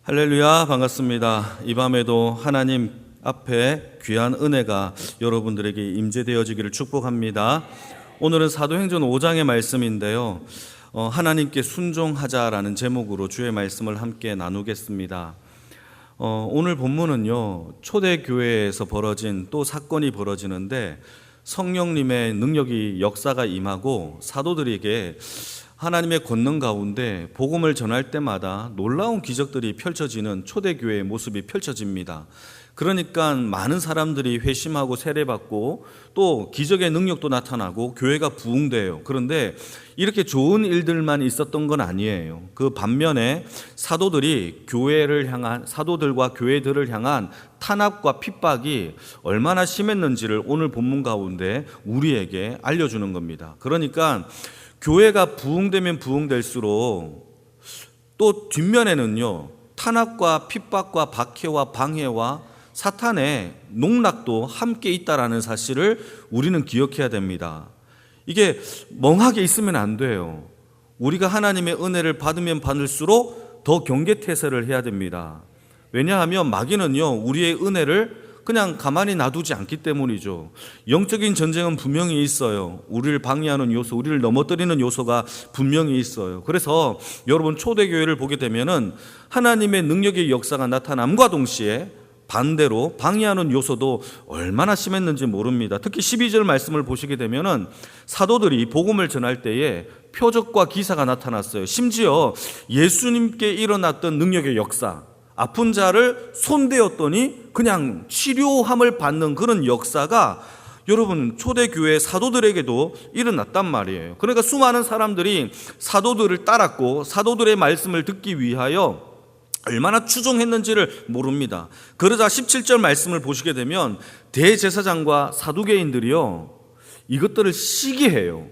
할렐루야, 반갑습니다. 이 밤에도 하나님 앞에 귀한 은혜가 여러분들에게 임재되어지기를 축복합니다. 오늘은 사도행전 5장의 말씀인데요, 하나님께 순종하자라는 제목으로 주의 말씀을 함께 나누겠습니다. 오늘 본문은요, 초대교회에서 벌어진 또 사건이 벌어지는데 성령님의 능력이 역사가 임하고 사도들에게 하나님의 권능 가운데 복음을 전할 때마다 놀라운 기적들이 펼쳐지는 초대교회의 모습이 펼쳐집니다. 그러니까 많은 사람들이 회심하고 세례받고 또 기적의 능력도 나타나고 교회가 부흥돼요. 그런데 이렇게 좋은 일들만 있었던 건 아니에요. 그 반면에 사도들과 교회들을 향한 탄압과 핍박이 얼마나 심했는지를 오늘 본문 가운데 우리에게 알려주는 겁니다. 그러니까 교회가 부흥되면 부흥될수록 또 뒷면에는요, 탄압과 핍박과 박해와 방해와 사탄의 농락도 함께 있다라는 사실을 우리는 기억해야 됩니다. 이게 멍하게 있으면 안 돼요. 우리가 하나님의 은혜를 받으면 받을수록 더 경계태세를 해야 됩니다. 왜냐하면 마귀는요, 우리의 은혜를 그냥 가만히 놔두지 않기 때문이죠. 영적인 전쟁은 분명히 있어요. 우리를 방해하는 요소, 우리를 넘어뜨리는 요소가 분명히 있어요. 그래서 여러분, 초대교회를 보게 되면은 하나님의 능력의 역사가 나타남과 동시에 반대로 방해하는 요소도 얼마나 심했는지 모릅니다. 특히 12절 말씀을 보시게 되면은 사도들이 복음을 전할 때에 표적과 기사가 나타났어요. 심지어 예수님께 일어났던 능력의 역사, 아픈 자를 손대었더니 그냥 치료함을 받는 그런 역사가 여러분 초대교회 사도들에게도 일어났단 말이에요. 그러니까 수많은 사람들이 사도들을 따랐고 사도들의 말씀을 듣기 위하여 얼마나 추종했는지를 모릅니다. 그러자 17절 말씀을 보시게 되면 대제사장과 사두개인들이요, 이것들을 시기해요.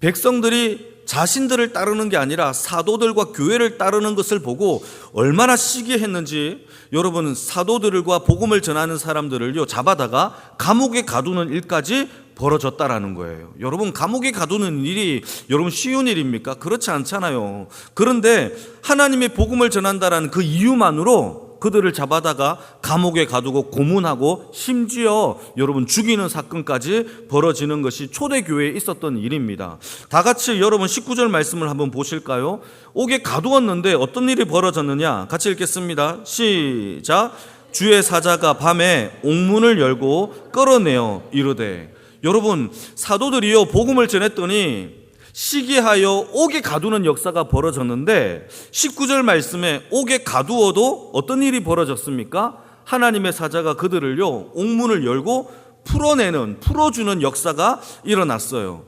백성들이 자신들을 따르는 게 아니라 사도들과 교회를 따르는 것을 보고 얼마나 시기했는지, 여러분 사도들과 복음을 전하는 사람들을요 잡아다가 감옥에 가두는 일까지 벌어졌다라는 거예요. 여러분, 감옥에 가두는 일이 여러분 쉬운 일입니까? 그렇지 않잖아요. 그런데 하나님의 복음을 전한다라는 그 이유만으로 그들을 잡아다가 감옥에 가두고 고문하고 심지어 여러분 죽이는 사건까지 벌어지는 것이 초대교회에 있었던 일입니다. 다 같이 여러분 19절 말씀을 한번 보실까요? 옥에 가두었는데 어떤 일이 벌어졌느냐? 같이 읽겠습니다. 시작. 주의 사자가 밤에 옥문을 열고 끌어내어 이르되. 여러분, 사도들이요 복음을 전했더니 시기하여 옥에 가두는 역사가 벌어졌는데 19절 말씀에 옥에 가두어도 어떤 일이 벌어졌습니까? 하나님의 사자가 그들을요 옥문을 열고 풀어주는 역사가 일어났어요.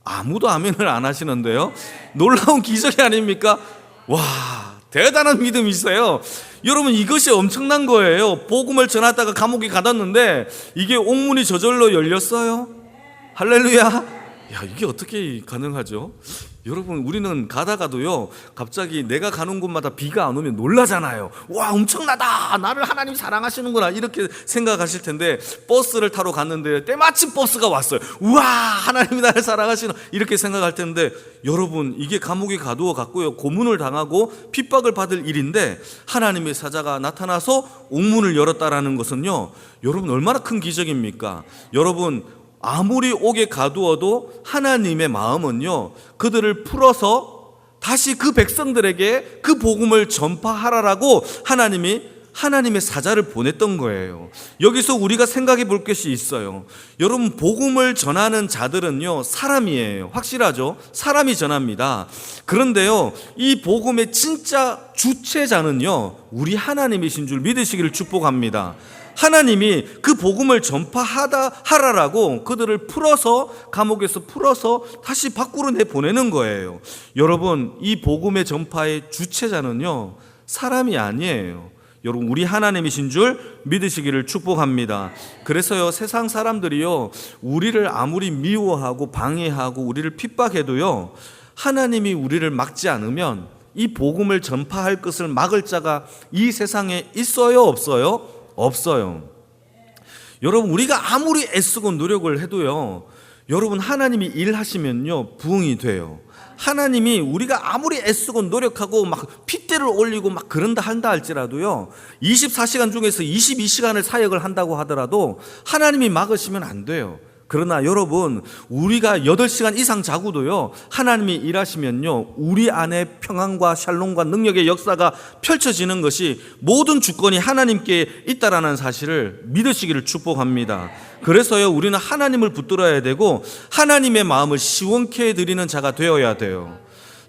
아무도 아멘을 안 하시는데요, 놀라운 기적이 아닙니까? 와, 대단한 믿음이세요. 여러분, 이것이 엄청난 거예요. 복음을 전하다가 감옥에 가뒀는데 이게 옥문이 저절로 열렸어요. 할렐루야. 야, 이게 어떻게 가능하죠? 여러분, 우리는 가다가도요 갑자기 내가 가는 곳마다 비가 안 오면 놀라잖아요. 와, 엄청나다, 나를 하나님 사랑하시는구나, 이렇게 생각하실 텐데 버스를 타러 갔는데 때마침 버스가 왔어요. 우와, 하나님이 나를 사랑하시나, 이렇게 생각할 텐데 여러분, 이게 감옥에 가두어 갔고요 고문을 당하고 핍박을 받을 일인데 하나님의 사자가 나타나서 옥문을 열었다라는 것은요, 여러분 얼마나 큰 기적입니까? 여러분, 아무리 옥에 가두어도 하나님의 마음은요 그들을 풀어서 다시 그 백성들에게 그 복음을 전파하라라고 하나님의 사자를 보냈던 거예요. 여기서 우리가 생각해 볼 것이 있어요. 여러분, 복음을 전하는 자들은요 사람이에요. 확실하죠? 사람이 전합니다. 그런데요, 이 복음의 진짜 주체자는요 우리 하나님이신 줄 믿으시기를 축복합니다. 하나님이 그 복음을 전파하라라고 그들을 감옥에서 풀어서 다시 밖으로 내보내는 거예요. 여러분, 이 복음의 전파의 주체자는요 사람이 아니에요. 여러분, 우리 하나님이신 줄 믿으시기를 축복합니다. 그래서요 세상 사람들이요 우리를 아무리 미워하고 방해하고 우리를 핍박해도요 하나님이 우리를 막지 않으면 이 복음을 전파할 것을 막을 자가 이 세상에 있어요, 없어요? 없어요. 여러분, 우리가 아무리 애쓰고 노력을 해도요 여러분, 하나님이 일하시면요 부응이 돼요. 하나님이 우리가 아무리 애쓰고 노력하고 막 핏대를 올리고 막 그런다 한다 할지라도요, 24시간 중에서 22시간을 사역을 한다고 하더라도 하나님이 막으시면 안 돼요. 그러나 여러분, 우리가 8시간 이상 자고도요, 하나님이 일하시면요, 우리 안에 평안과 샬롬과 능력의 역사가 펼쳐지는 것이 모든 주권이 하나님께 있다라는 사실을 믿으시기를 축복합니다. 그래서요, 우리는 하나님을 붙들어야 되고 하나님의 마음을 시원케 해드리는 자가 되어야 돼요.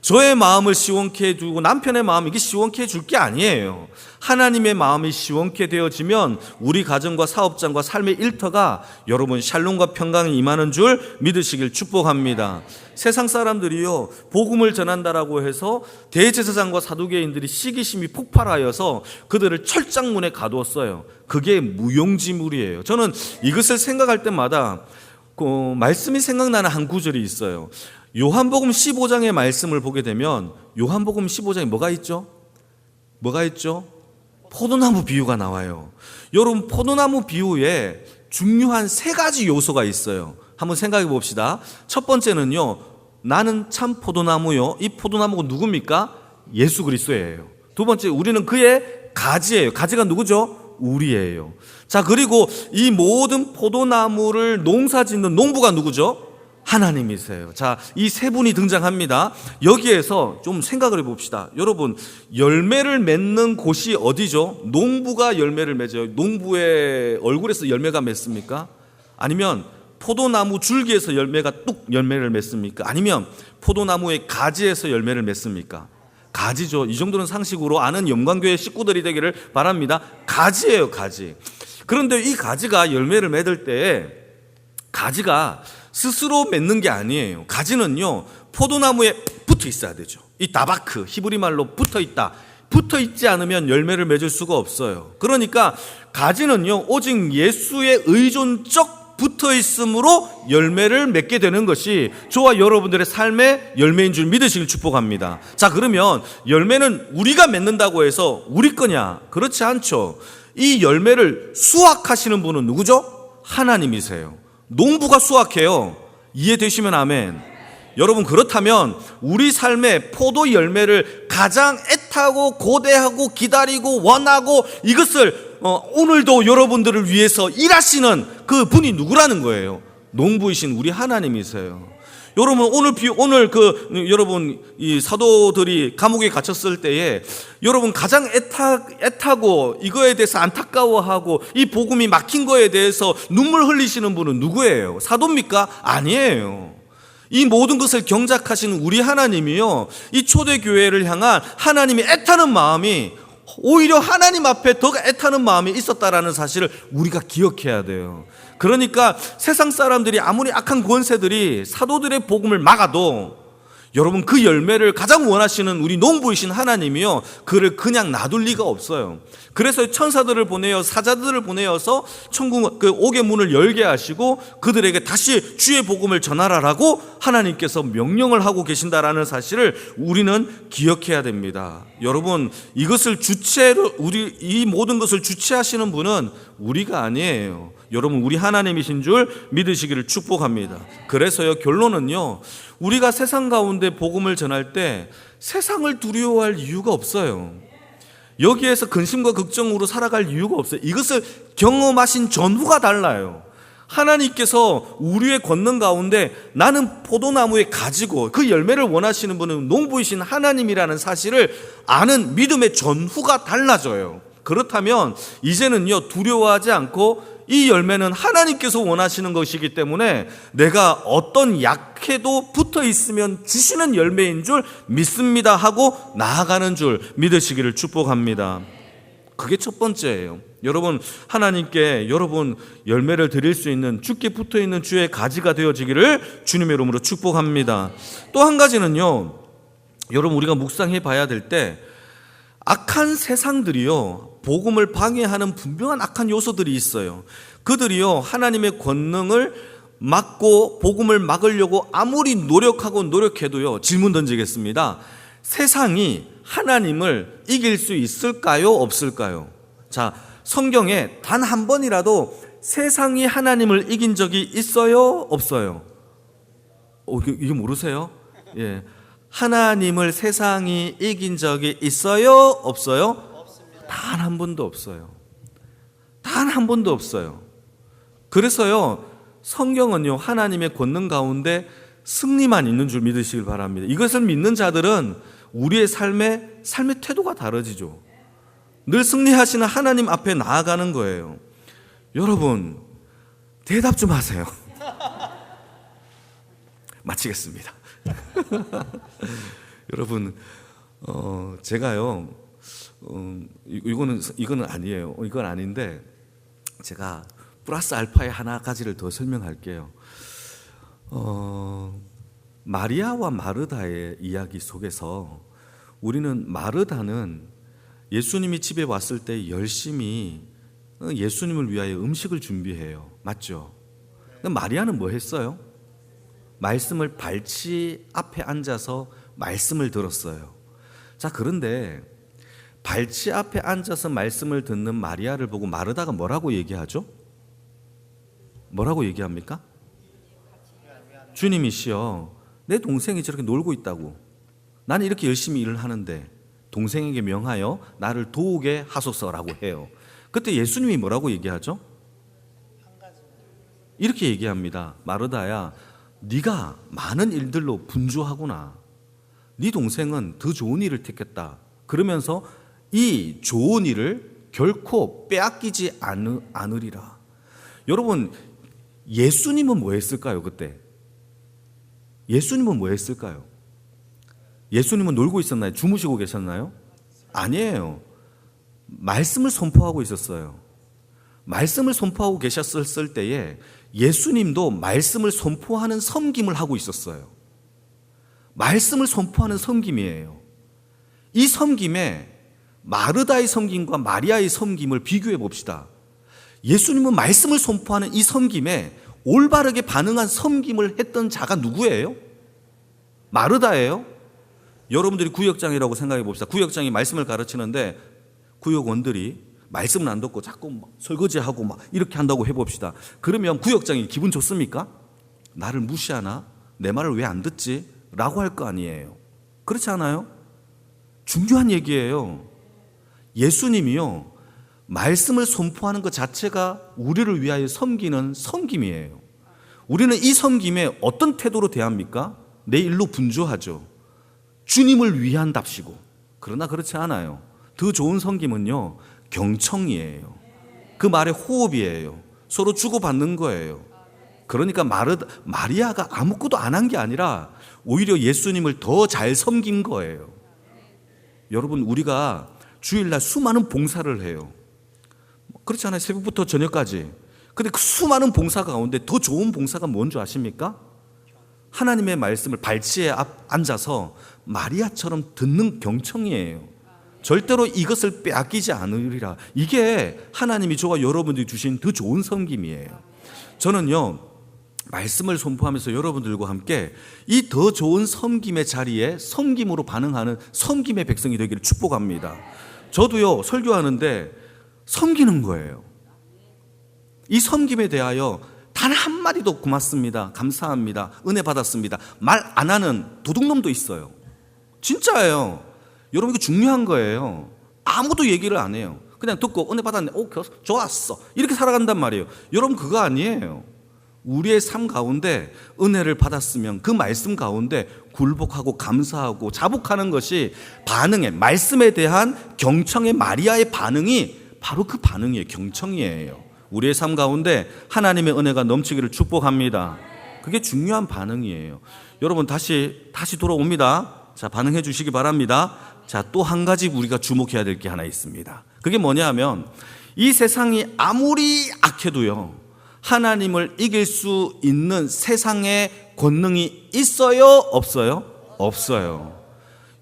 저의 마음을 시원케 해주고 남편의 마음, 이게 시원케 해줄 게 아니에요. 하나님의 마음이 시원케 되어지면 우리 가정과 사업장과 삶의 일터가 여러분 샬롬과 평강이 임하는 줄 믿으시길 축복합니다. 세상 사람들이요, 복음을 전한다라고 해서 대제사장과 사두개인들이 시기심이 폭발하여서 그들을 철장문에 가두었어요. 그게 무용지물이에요. 저는 이것을 생각할 때마다 말씀이 생각나는 한 구절이 있어요. 요한복음 15장의 말씀을 보게 되면 요한복음 15장에 뭐가 있죠? 뭐가 있죠? 포도나무 비유가 나와요. 여러분, 포도나무 비유에 중요한 3가지 요소가 있어요. 한번 생각해 봅시다. 첫 번째는요, 나는 참 포도나무요. 이 포도나무가 누굽니까? 예수 그리스도예요. 두 번째, 우리는 그의 가지예요. 가지가 누구죠? 우리예요. 자, 그리고 이 모든 포도나무를 농사짓는 농부가 누구죠? 하나님이세요. 자, 이 3분이 등장합니다. 여기에서 좀 생각을 해봅시다. 여러분, 열매를 맺는 곳이 어디죠? 농부가 열매를 맺어요. 농부의 얼굴에서 열매가 맺습니까? 아니면 포도나무 줄기에서 열매를 맺습니까? 아니면 포도나무의 가지에서 열매를 맺습니까? 가지죠. 이 정도는 상식으로 아는 영광교회 식구들이 되기를 바랍니다. 가지예요, 가지. 그런데 이 가지가 열매를 맺을 때 가지가 스스로 맺는 게 아니에요. 가지는요, 포도나무에 붙어 있어야 되죠. 이 다바크, 히브리 말로 붙어 있다. 붙어 있지 않으면 열매를 맺을 수가 없어요. 그러니까 가지는요, 오직 예수의 의존적 붙어 있음으로 열매를 맺게 되는 것이 저와 여러분들의 삶의 열매인 줄 믿으시길 축복합니다. 자, 그러면 열매는 우리가 맺는다고 해서 우리 거냐? 그렇지 않죠. 이 열매를 수확하시는 분은 누구죠? 하나님이세요. 농부가 수확해요. 이해되시면 아멘. 여러분, 그렇다면 우리 삶의 포도 열매를 가장 애타고 고대하고 기다리고 원하고 이것을 오늘도 여러분들을 위해서 일하시는 그 분이 누구라는 거예요? 농부이신 우리 하나님이세요. 여러분, 여러분, 이 사도들이 감옥에 갇혔을 때에 여러분 가장 애타고 이거에 대해서 안타까워하고 이 복음이 막힌 거에 대해서 눈물 흘리시는 분은 누구예요? 사도입니까? 아니에요. 이 모든 것을 경작하시는 우리 하나님이요, 이 초대교회를 향한 하나님이 애타는 마음이 오히려 하나님 앞에 더 애타는 마음이 있었다라는 사실을 우리가 기억해야 돼요. 그러니까 세상 사람들이 아무리 악한 권세들이 사도들의 복음을 막아도 여러분, 그 열매를 가장 원하시는 우리 농부이신 하나님이요, 그를 그냥 놔둘 리가 없어요. 그래서 천사들을 보내어 사자들을 보내어서 천국 그 옥의 문을 열게 하시고 그들에게 다시 주의 복음을 전하라라고 하나님께서 명령을 하고 계신다라는 사실을 우리는 기억해야 됩니다. 여러분, 이것을 이 모든 것을 주체하시는 분은 우리가 아니에요. 여러분, 우리 하나님이신 줄 믿으시기를 축복합니다. 그래서요, 결론은요, 우리가 세상 가운데 복음을 전할 때 세상을 두려워할 이유가 없어요. 여기에서 근심과 걱정으로 살아갈 이유가 없어요. 이것을 경험하신 전후가 달라요. 하나님께서 우리의 권능 가운데 나는 포도나무에 가지고 그 열매를 원하시는 분은 농부이신 하나님이라는 사실을 아는 믿음의 전후가 달라져요. 그렇다면 이제는요, 두려워하지 않고 이 열매는 하나님께서 원하시는 것이기 때문에 내가 어떤 약해도 붙어 있으면 주시는 열매인 줄 믿습니다 하고 나아가는 줄 믿으시기를 축복합니다. 그게 첫 번째예요. 여러분, 하나님께 여러분 열매를 드릴 수 있는 주께 붙어 있는 주의 가지가 되어지기를 주님의 이름으로 축복합니다. 또 한 가지는요, 여러분, 우리가 묵상해 봐야 될 때 악한 세상들이요, 복음을 방해하는 분명한 악한 요소들이 있어요. 그들이요, 하나님의 권능을 막고 복음을 막으려고 아무리 노력해도요, 질문 던지겠습니다. 세상이 하나님을 이길 수 있을까요? 없을까요? 자, 성경에 단 한 번이라도 세상이 하나님을 이긴 적이 있어요? 없어요? 이게 모르세요? 예. 하나님을 세상이 이긴 적이 있어요? 없어요? 단 한 번도 없어요. 단 한 번도 없어요. 그래서요, 성경은요, 하나님의 권능 가운데 승리만 있는 줄 믿으시길 바랍니다. 이것을 믿는 자들은 우리의 삶의 태도가 다르지죠. 늘 승리하시는 하나님 앞에 나아가는 거예요. 여러분, 대답 좀 하세요. 마치겠습니다. 여러분, 제가요, 이거는 아니에요. 이건 아닌데, 제가 플러스 알파의 하나 가지를 더 설명할게요. 마리아와 마르다의 이야기 속에서 우리는 마르다는 예수님이 집에 왔을 때 열심히 예수님을 위하여 음식을 준비해요. 맞죠? 마리아는 뭐 했어요? 말씀을 발치 앞에 앉아서 말씀을 들었어요. 자, 그런데 발치 앞에 앉아서 말씀을 듣는 마리아를 보고 마르다가 뭐라고 얘기하죠? 뭐라고 얘기합니까? 주님이시여, 내 동생이 저렇게 놀고 있다고. 나는 이렇게 열심히 일을 하는데 동생에게 명하여 나를 도우게 하소서라고 해요. 그때 예수님이 뭐라고 얘기하죠? 이렇게 얘기합니다. 마르다야, 네가 많은 일들로 분주하구나. 네 동생은 더 좋은 일을 택했다. 그러면서 이 좋은 일을 결코 빼앗기지 않으리라. 여러분, 예수님은 뭐 했을까요? 그때 예수님은 뭐 했을까요? 예수님은 놀고 있었나요? 주무시고 계셨나요? 아니에요. 말씀을 선포하고 있었어요. 말씀을 선포하고 계셨을 때에 예수님도 말씀을 선포하는 섬김을 하고 있었어요. 말씀을 선포하는 섬김이에요. 이 섬김에 마르다의 섬김과 마리아의 섬김을 비교해 봅시다. 예수님은 말씀을 선포하는 이 섬김에 올바르게 반응한 섬김을 했던 자가 누구예요? 마르다예요. 여러분들이 구역장이라고 생각해 봅시다. 구역장이 말씀을 가르치는데 구역원들이 말씀은 안 듣고 자꾸 막 설거지하고 막 이렇게 한다고 해봅시다. 그러면 구역장이 기분 좋습니까? 나를 무시하나? 내 말을 왜 안 듣지? 라고 할 거 아니에요. 그렇지 않아요? 중요한 얘기예요. 예수님이요, 말씀을 선포하는 것 자체가 우리를 위하여 섬기는 섬김이에요. 우리는 이 섬김에 어떤 태도로 대합니까? 내 일로 분주하죠. 주님을 위한답시고. 그러나 그렇지 않아요. 더 좋은 섬김은요, 경청이에요. 그 말의 호흡이에요. 서로 주고받는 거예요. 그러니까 마리아가 아무것도 안 한 게 아니라 오히려 예수님을 더 잘 섬긴 거예요. 여러분, 우리가 주일날 수많은 봉사를 해요. 그렇지 않아요? 새벽부터 저녁까지. 근데 그 수많은 봉사 가운데 더 좋은 봉사가 뭔 줄 아십니까? 하나님의 말씀을 발치에 앉아서 마리아처럼 듣는 경청이에요. 절대로 이것을 빼앗기지 않으리라. 이게 하나님이 저와 여러분들이 주신 더 좋은 섬김이에요. 저는요, 말씀을 선포하면서 여러분들과 함께 이 더 좋은 섬김의 자리에 섬김으로 반응하는 섬김의 백성이 되기를 축복합니다. 저도요, 설교하는데 섬기는 거예요. 이 섬김에 대하여 단 한마디도 고맙습니다, 감사합니다, 은혜 받았습니다 말 안 하는 도둑놈도 있어요. 진짜예요. 여러분, 이거 중요한 거예요. 아무도 얘기를 안 해요. 그냥 듣고 은혜 받았네, 좋았어, 이렇게 살아간단 말이에요. 여러분, 그거 아니에요. 우리의 삶 가운데 은혜를 받았으면 그 말씀 가운데 굴복하고 감사하고 자복하는 것이 반응의, 말씀에 대한 경청의 마리아의 반응이 바로 그 반응이에요. 경청이에요. 우리의 삶 가운데 하나님의 은혜가 넘치기를 축복합니다. 그게 중요한 반응이에요. 여러분, 다시 돌아옵니다. 자, 반응해 주시기 바랍니다. 자, 또 한 가지 우리가 주목해야 될 게 하나 있습니다. 그게 뭐냐 하면, 이 세상이 아무리 악해도요, 하나님을 이길 수 있는 세상의 권능이 있어요? 없어요? 없어요.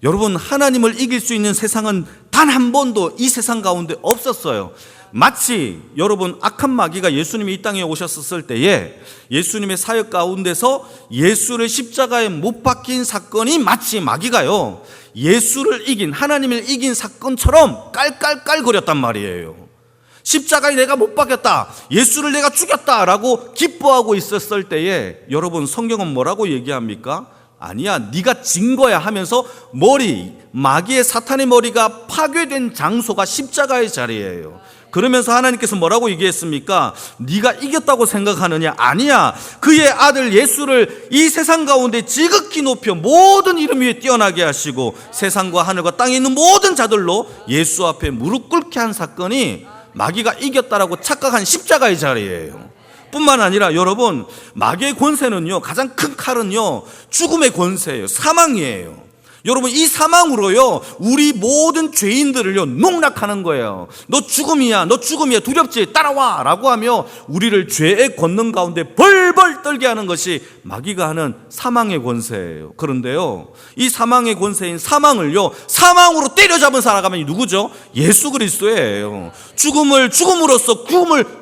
여러분, 하나님을 이길 수 있는 세상은 단 한 번도 이 세상 가운데 없었어요. 마치 여러분, 악한 마귀가 예수님이 이 땅에 오셨을 때에 예수님의 사역 가운데서 예수를 십자가에 못 박힌 사건이 마치 마귀가요, 예수를 이긴, 하나님을 이긴 사건처럼 깔깔깔거렸단 말이에요. 십자가에 내가 못 박혔다, 예수를 내가 죽였다라고 기뻐하고 있었을 때에 여러분 성경은 뭐라고 얘기합니까? 아니야, 네가 진 거야 하면서 마귀의 사탄의 머리가 파괴된 장소가 십자가의 자리예요. 그러면서 하나님께서 뭐라고 얘기했습니까? 네가 이겼다고 생각하느냐? 아니야, 그의 아들 예수를 이 세상 가운데 지극히 높여 모든 이름 위에 뛰어나게 하시고 세상과 하늘과 땅에 있는 모든 자들로 예수 앞에 무릎 꿇게 한 사건이 마귀가 이겼다라고 착각한 십자가의 자리예요. 뿐만 아니라 여러분, 마귀의 권세는요, 가장 큰 칼은요, 죽음의 권세예요. 사망이에요. 여러분, 이 사망으로요, 우리 모든 죄인들을요, 농락하는 거예요. 너 죽음이야, 너 죽음이야, 두렵지, 따라와 라고 하며 우리를 죄의 권능 가운데 벌벌 떨게 하는 것이 마귀가 하는 사망의 권세예요. 그런데요, 이 사망의 권세인 사망을요, 사망으로 때려잡은 사람이 누구죠? 예수 그리스도예요. 죽음으로써 구음을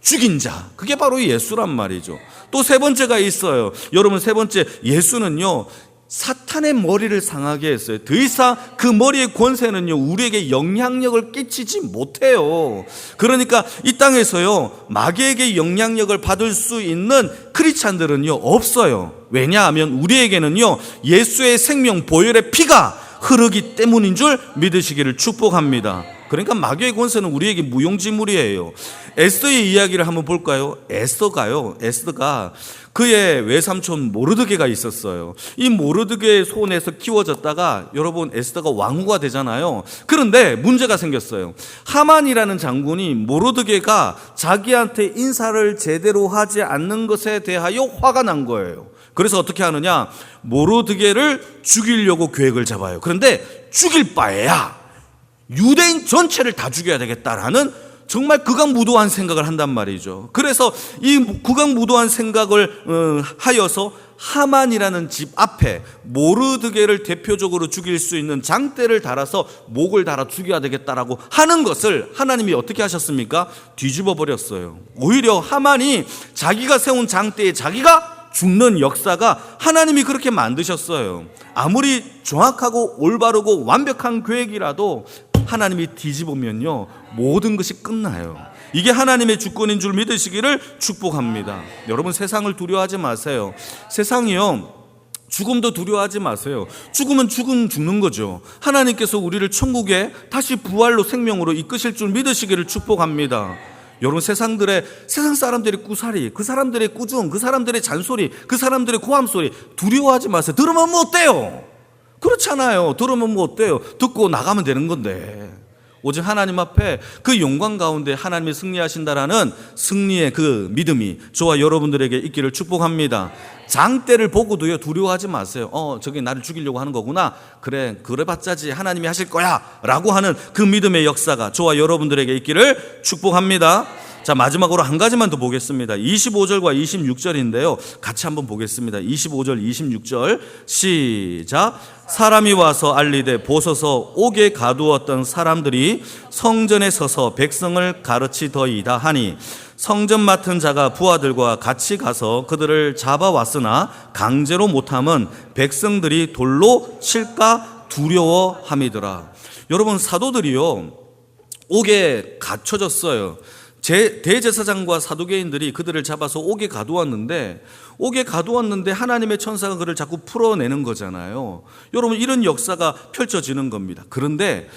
죽인 자, 그게 바로 예수란 말이죠. 또 세 번째가 있어요. 여러분, 세 번째, 예수는요, 사탄의 머리를 상하게 했어요. 더 이상 그 머리의 권세는요, 우리에게 영향력을 끼치지 못해요. 그러니까 이 땅에서요, 마귀에게 영향력을 받을 수 있는 크리스찬들은요, 없어요. 왜냐하면 우리에게는요, 예수의 생명 보혈의 피가 흐르기 때문인 줄 믿으시기를 축복합니다. 그러니까 마귀의 권세는 우리에게 무용지물이에요. 에스더의 이야기를 한번 볼까요? 에스더가 그의 외삼촌 모르드게가 있었어요. 이 모르드게의 손에서 키워졌다가 여러분, 에스더가 왕후가 되잖아요. 그런데 문제가 생겼어요. 하만이라는 장군이 모르드게가 자기한테 인사를 제대로 하지 않는 것에 대하여 화가 난 거예요. 그래서 어떻게 하느냐, 모르드게를 죽이려고 계획을 잡아요. 그런데 죽일 바에야 유대인 전체를 다 죽여야 되겠다라는 정말 극악무도한 생각을 한단 말이죠. 그래서 이 극악무도한 생각을 하여서 하만이라는 집 앞에 모르드게를 대표적으로 죽일 수 있는 장대를 달아서 목을 달아 죽여야 되겠다라고 하는 것을 하나님이 어떻게 하셨습니까? 뒤집어 버렸어요. 오히려 하만이 자기가 세운 장대에 자기가 죽는 역사가 하나님이 그렇게 만드셨어요. 아무리 정확하고 올바르고 완벽한 계획이라도 하나님이 뒤집으면요, 모든 것이 끝나요. 이게 하나님의 주권인 줄 믿으시기를 축복합니다. 여러분, 세상을 두려워하지 마세요. 세상이요, 죽음도 두려워하지 마세요. 죽으면 죽는 거죠. 하나님께서 우리를 천국에 다시 부활로 생명으로 이끄실 줄 믿으시기를 축복합니다. 여러분, 세상 사람들의 꾸사리, 그 사람들의 꾸중, 그 사람들의 잔소리, 그 사람들의 고함소리 두려워하지 마세요. 들으면 뭐 어때요? 그렇잖아요. 들으면 뭐 어때요? 듣고 나가면 되는 건데. 오직 하나님 앞에 그 영광 가운데 하나님이 승리하신다라는 승리의 그 믿음이 저와 여러분들에게 있기를 축복합니다. 장대를 보고도요, 두려워하지 마세요. 저게 나를 죽이려고 하는 거구나. 그래 봤자지 하나님이 하실 거야 라고 하는 그 믿음의 역사가 저와 여러분들에게 있기를 축복합니다. 자, 마지막으로 한 가지만 더 보겠습니다. 25절과 26절인데요. 같이 한번 보겠습니다. 25절, 26절 시작. 사람이 와서 알리되 보소서 옥에 가두었던 사람들이 성전에 서서 백성을 가르치더이다 하니 성전 맡은 자가 부하들과 같이 가서 그들을 잡아왔으나 강제로 못함은 백성들이 돌로 칠까 두려워함이더라. 여러분, 사도들이요, 옥에 갇혀졌어요. 대제사장과 사두개인들이 그들을 잡아서 옥에 가두었는데 하나님의 천사가 그를 자꾸 풀어내는 거잖아요. 여러분, 이런 역사가 펼쳐지는 겁니다. 그런데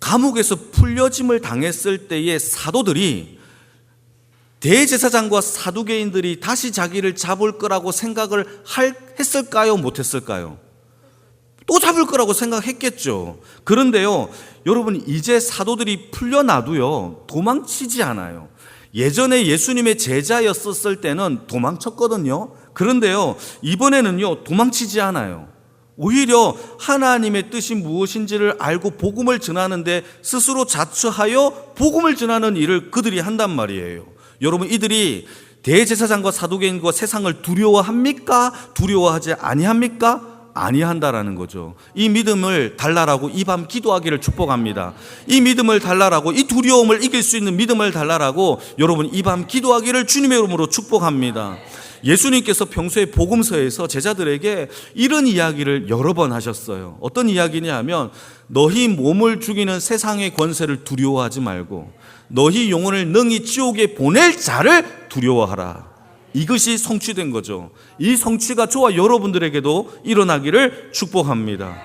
감옥에서 풀려짐을 당했을 때의 사도들이 대제사장과 사두개인들이 다시 자기를 잡을 거라고 생각을 했을까요? 못했을까요? 또 잡을 거라고 생각했겠죠. 그런데요, 여러분, 이제 사도들이 풀려나도요, 도망치지 않아요. 예전에 예수님의 제자였었을 때는 도망쳤거든요. 그런데요, 이번에는요, 도망치지 않아요. 오히려 하나님의 뜻이 무엇인지를 알고 복음을 전하는데 스스로 자처하여 복음을 전하는 일을 그들이 한단 말이에요. 여러분, 이들이 대제사장과 사두개인과 세상을 두려워합니까? 두려워하지 아니합니까? 아니한다라는 거죠. 이 믿음을 달라라고 이 밤 기도하기를 축복합니다. 이 믿음을 달라라고, 이 두려움을 이길 수 있는 믿음을 달라라고 여러분 이 밤 기도하기를 주님의 이름으로 축복합니다. 예수님께서 평소에 복음서에서 제자들에게 이런 이야기를 여러 번 하셨어요. 어떤 이야기냐 하면 너희 몸을 죽이는 세상의 권세를 두려워하지 말고 너희 영혼을 능히 지옥에 보낼 자를 두려워하라. 이것이 성취된 거죠. 이 성취가 저와 여러분들에게도 일어나기를 축복합니다.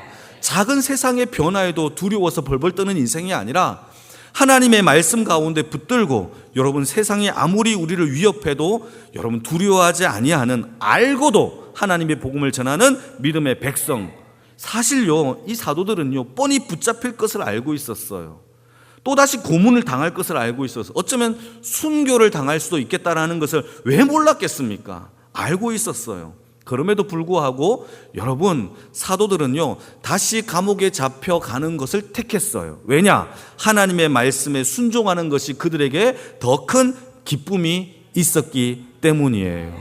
작은 세상의 변화에도 두려워서 벌벌 떠는 인생이 아니라 하나님의 말씀 가운데 붙들고 여러분 세상이 아무리 우리를 위협해도 여러분 두려워하지 아니하는, 알고도 하나님의 복음을 전하는 믿음의 백성. 사실요, 이 사도들은요 뻔히 붙잡힐 것을 알고 있었어요. 또다시 고문을 당할 것을 알고 있어서 어쩌면 순교를 당할 수도 있겠다라는 것을 왜 몰랐겠습니까? 알고 있었어요. 그럼에도 불구하고 여러분, 사도들은요 다시 감옥에 잡혀가는 것을 택했어요. 왜냐? 하나님의 말씀에 순종하는 것이 그들에게 더 큰 기쁨이 있었기 때문이에요.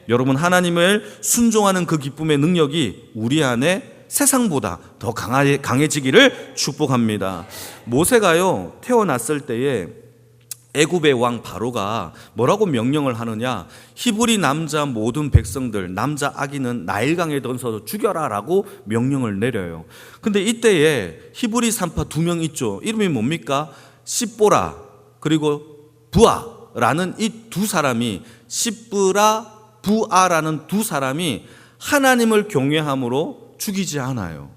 여러분, 하나님을 순종하는 그 기쁨의 능력이 우리 안에 세상보다 더 강해지기를 축복합니다. 모세가요 태어났을 때에 애굽의 왕 바로가 뭐라고 명령을 하느냐, 히브리 남자 모든 백성들 남자 아기는 나일강에 던져서 죽여라 라고 명령을 내려요. 근데 이때에 히브리 산파 2명 있죠. 이름이 뭡니까? 십보라 그리고 부아라는 이 두 사람이, 십브라 부아라는 두 사람이 하나님을 경외함으로 죽이지 않아요.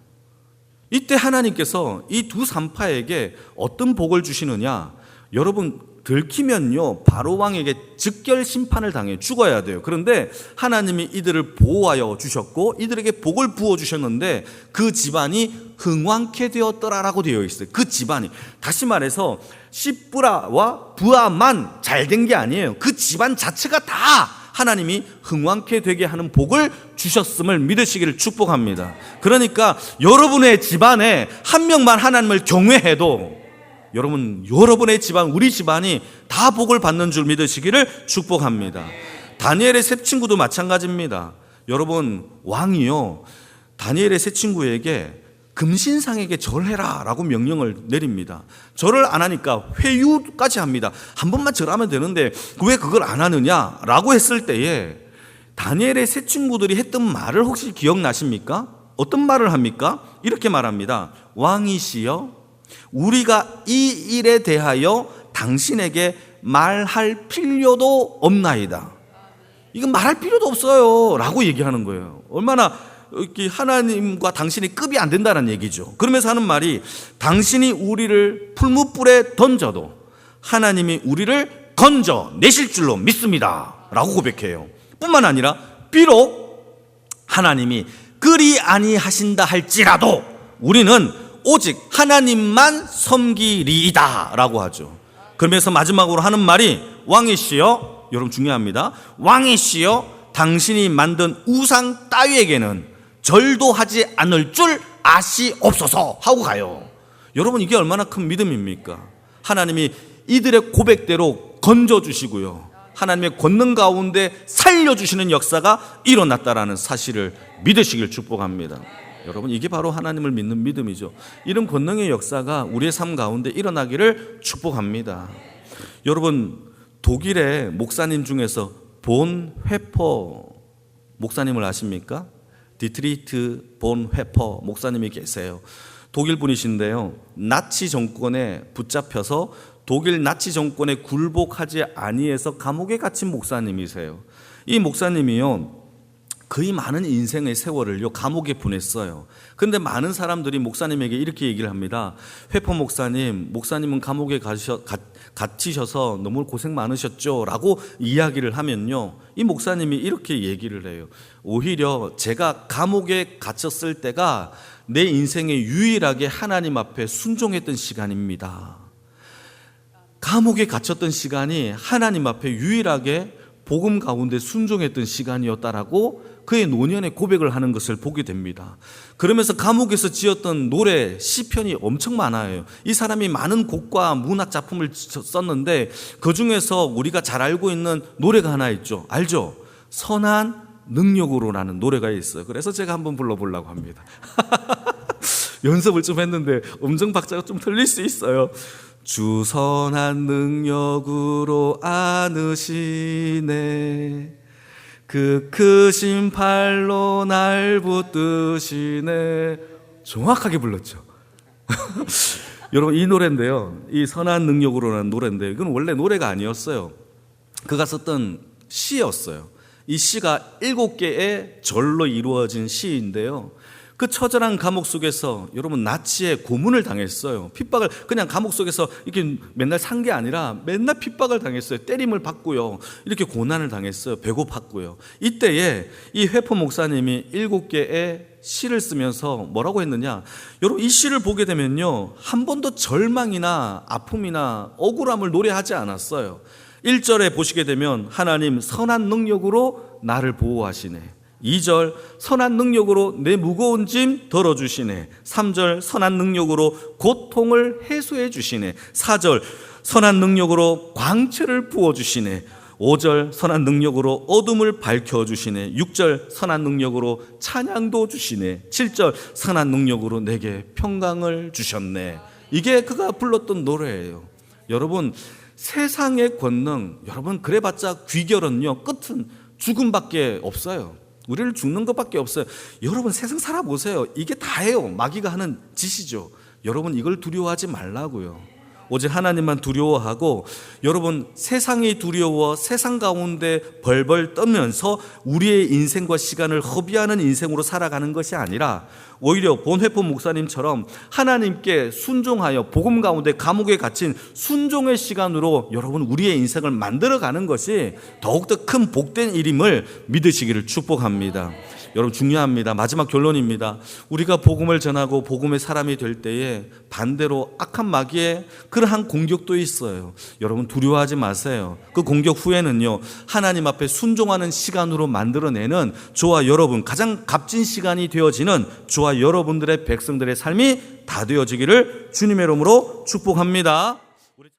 이때 하나님께서 이 두 산파에게 어떤 복을 주시느냐, 여러분 들키면요 바로 왕에게 즉결 심판을 당해 죽어야 돼요. 그런데 하나님이 이들을 보호하여 주셨고 이들에게 복을 부어 주셨는데 그 집안이 흥왕케 되었더라라고 되어 있어요. 그 집안이, 다시 말해서 십브라와 부아만 잘된 게 아니에요. 그 집안 자체가 다 하나님이 흥왕케 되게 하는 복을 주셨음을 믿으시기를 축복합니다. 그러니까 여러분의 집안에 한 명만 하나님을 경외해도 여러분, 여러분의 집안, 우리 집안이 다 복을 받는 줄 믿으시기를 축복합니다. 다니엘의 세 친구도 마찬가지입니다. 여러분, 왕이요 다니엘의 세 친구에게 금신상에게 절해라 라고 명령을 내립니다. 절을 안 하니까 회유까지 합니다. 한 번만 절하면 되는데 왜 그걸 안 하느냐 라고 했을 때에 다니엘의 세 친구들이 했던 말을 혹시 기억나십니까? 어떤 말을 합니까? 이렇게 말합니다. 왕이시여, 우리가 이 일에 대하여 당신에게 말할 필요도 없나이다. 이건 말할 필요도 없어요 라고 얘기하는 거예요. 얼마나 하나님과 당신이 급이 안 된다는 얘기죠. 그러면서 하는 말이, 당신이 우리를 풀무불에 던져도 하나님이 우리를 건져내실 줄로 믿습니다 라고 고백해요. 뿐만 아니라 비록 하나님이 그리 아니하신다 할지라도 우리는 오직 하나님만 섬기리이다 라고 하죠. 그러면서 마지막으로 하는 말이, 왕이시여, 여러분 중요합니다. 왕이시여, 당신이 만든 우상 따위에게는 절도 하지 않을 줄 아시옵소서 하고 가요. 여러분, 이게 얼마나 큰 믿음입니까? 하나님이 이들의 고백대로 건져주시고요, 하나님의 권능 가운데 살려주시는 역사가 일어났다라는 사실을 믿으시길 축복합니다. 여러분, 이게 바로 하나님을 믿는 믿음이죠. 이런 권능의 역사가 우리의 삶 가운데 일어나기를 축복합니다. 여러분, 독일의 목사님 중에서 본 회퍼 목사님을 아십니까? 디트리트 본 회퍼 목사님이 계세요. 독일 분이신데요, 나치 정권에 붙잡혀서 독일 나치 정권에 굴복하지 아니해서 감옥에 갇힌 목사님이세요. 이 목사님이요 거의 많은 인생의 세월을요 감옥에 보냈어요. 그런데 많은 사람들이 목사님에게 이렇게 얘기를 합니다. 회퍼 목사님, 목사님은 감옥에 갇히셔서 너무 고생 많으셨죠 라고 이야기를 하면요, 이 목사님이 이렇게 얘기를 해요. 오히려 제가 감옥에 갇혔을 때가 내 인생에 유일하게 하나님 앞에 순종했던 시간입니다. 감옥에 갇혔던 시간이 하나님 앞에 유일하게 복음 가운데 순종했던 시간이었다라고 그의 노년의 고백을 하는 것을 보게 됩니다. 그러면서 감옥에서 지었던 노래, 시편이 엄청 많아요. 이 사람이 많은 곡과 문학 작품을 썼는데 그 중에서 우리가 잘 알고 있는 노래가 하나 있죠. 알죠? 선한 능력으로라는 노래가 있어요. 그래서 제가 한번 불러보려고 합니다. 연습을 좀 했는데 음정 박자가 좀 틀릴 수 있어요. 주 선한 능력으로 안으시네, 그 크신 팔로 날 붙드시네. 정확하게 불렀죠. 여러분, 이 노래인데요, 이 선한 능력으로라는 노래인데, 이건 원래 노래가 아니었어요. 그가 썼던 시였어요. 이 시가 7개의 절로 이루어진 시인데요, 그 처절한 감옥 속에서 여러분 나치의 고문을 당했어요. 핍박을, 그냥 감옥 속에서 이렇게 맨날 산 게 아니라 맨날 핍박을 당했어요. 때림을 받고요, 이렇게 고난을 당했어요. 배고팠고요. 이때에 이 회포 목사님이 7개의 시를 쓰면서 뭐라고 했느냐, 여러분 이 시를 보게 되면요, 한 번도 절망이나 아픔이나 억울함을 노래하지 않았어요. 1절에 보시게 되면 하나님 선한 능력으로 나를 보호하시네. 2절 선한 능력으로 내 무거운 짐 덜어주시네. 3절 선한 능력으로 고통을 해소해 주시네. 4절 선한 능력으로 광채를 부어주시네. 5절 선한 능력으로 어둠을 밝혀주시네. 6절 선한 능력으로 찬양도 주시네. 7절 선한 능력으로 내게 평강을 주셨네. 이게 그가 불렀던 노래예요. 여러분, 세상의 권능, 여러분 그래봤자 귀결은요, 끝은 죽음밖에 없어요. 우리를 죽는 것밖에 없어요. 여러분 세상 살아보세요. 이게 다예요. 마귀가 하는 짓이죠. 여러분 이걸 두려워하지 말라고요. 오직 하나님만 두려워하고, 여러분 세상이 두려워 세상 가운데 벌벌 떨면서 우리의 인생과 시간을 허비하는 인생으로 살아가는 것이 아니라, 오히려 본회포 목사님처럼 하나님께 순종하여 복음 가운데 감옥에 갇힌 순종의 시간으로 여러분 우리의 인생을 만들어가는 것이 더욱더 큰 복된 일임을 믿으시기를 축복합니다. 여러분 중요합니다. 마지막 결론입니다. 우리가 복음을 전하고 복음의 사람이 될 때에 반대로 악한 마귀의 그러한 공격도 있어요. 여러분 두려워하지 마세요. 그 공격 후에는요, 하나님 앞에 순종하는 시간으로 만들어내는 저와 여러분, 가장 값진 시간이 되어지는 저와 여러분들의 백성들의 삶이 다 되어지기를 주님의 이름으로 축복합니다.